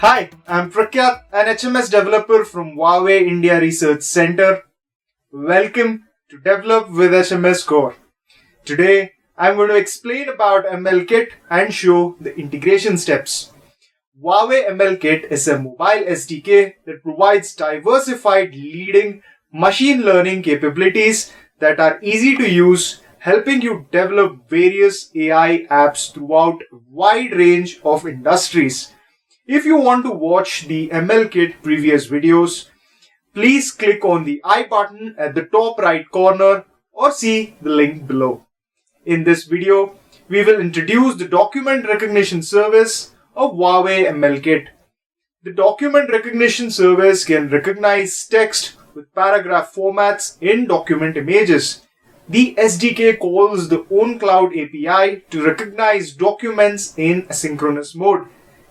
Hi, I'm Prakyat, an HMS developer from Huawei India Research Center. Welcome to Develop with HMS Core. Today, I'm going to explain about ML Kit and show the integration steps. Huawei ML Kit is a mobile SDK that provides diversified leading machine learning capabilities that are easy to use, helping you develop various AI apps throughout a wide range of industries. If you want to watch the ML Kit previous videos, please click on the I button at the top right corner or see the link below. In this video, we will introduce the document recognition service of Huawei ML Kit. The document recognition service can recognize text with paragraph formats in document images. The SDK calls the OwnCloud API to recognize documents in asynchronous mode.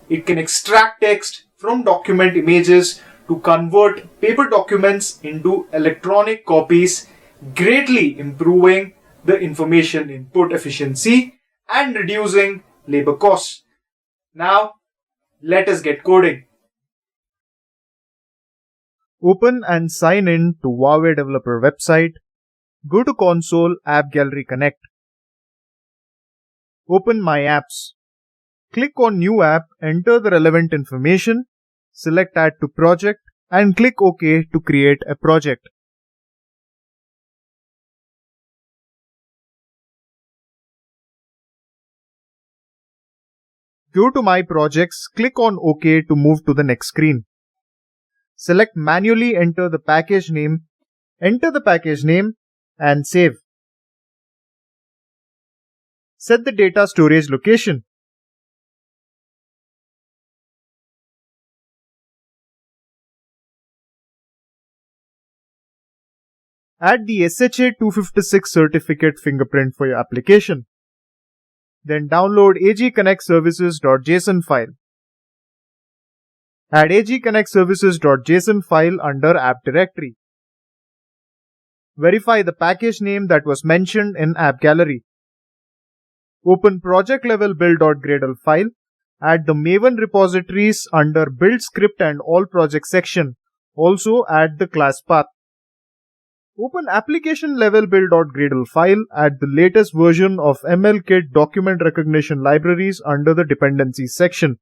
It can extract text from document images to convert paper documents into electronic copies, greatly improving the information input efficiency and reducing labor costs. Now, let us get coding. Open and sign in to Huawei developer website. Go to Console App Gallery Connect. Open My Apps. Click on New App, enter the relevant information, select Add to Project and click OK to create a project. Go to My Projects, click on OK to move to the next screen. Select Manually enter the package name and save. Set the data storage location. Add the SHA-256 certificate fingerprint for your application. Then download agconnectservices.json file. Add agconnectservices.json file under app directory. Verify the package name that was mentioned in app gallery. Open project level build.gradle file. Add the Maven repositories under build script and all project section. Also add the class path. Open application level build.gradle file, add the latest version of ML Kit document recognition libraries under the dependencies section.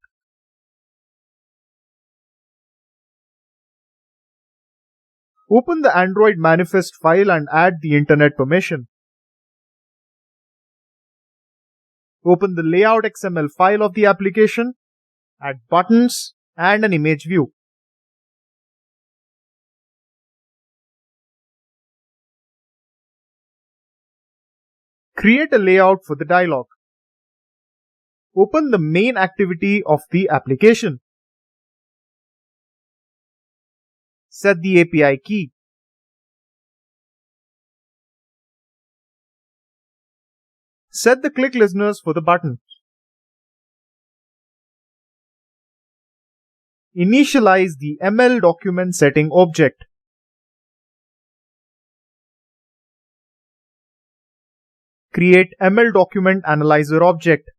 Open the Android manifest file and add the internet permission. Open the layout XML file of the application, add buttons and an image view. Create a layout for the dialog. Open the main activity of the application. Set the API key. Set the click listeners for the button. Initialize the ML document setting object. Create ML document analyzer object.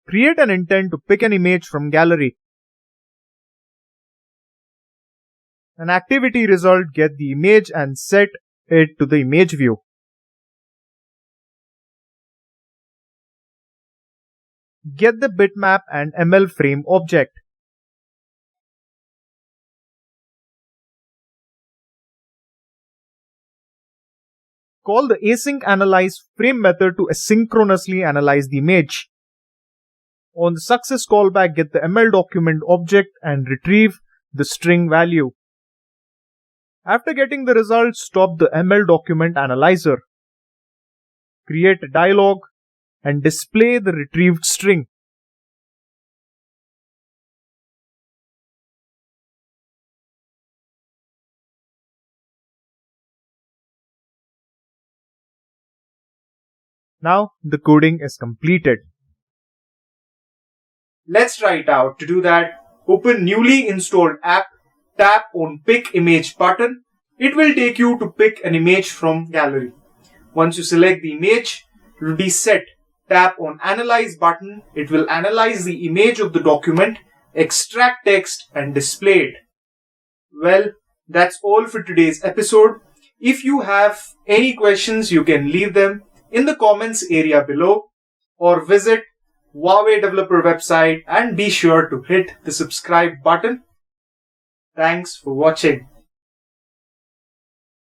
Create an intent to pick an image from gallery. An activity result get the image and set it to the image view. Get the bitmap and ML frame object. Call the async analyze frame method to asynchronously analyze the image. On the success callback, get the ML document object and retrieve the string value. After getting the result, stop the ML document analyzer. Create a dialog and display the retrieved string. Now the coding is completed. Let's try it out. To do that, open newly installed app, tap on Pick Image button. It will take you to pick an image from gallery. Once you select the image, it will be set. Tap on Analyze button. It will analyze the image of the document extract text and display it. Well, that's all for today's episode. If you have any questions, you can leave them in the comments area below or visit Huawei developer website and be sure to hit the subscribe button. Thanks for watching.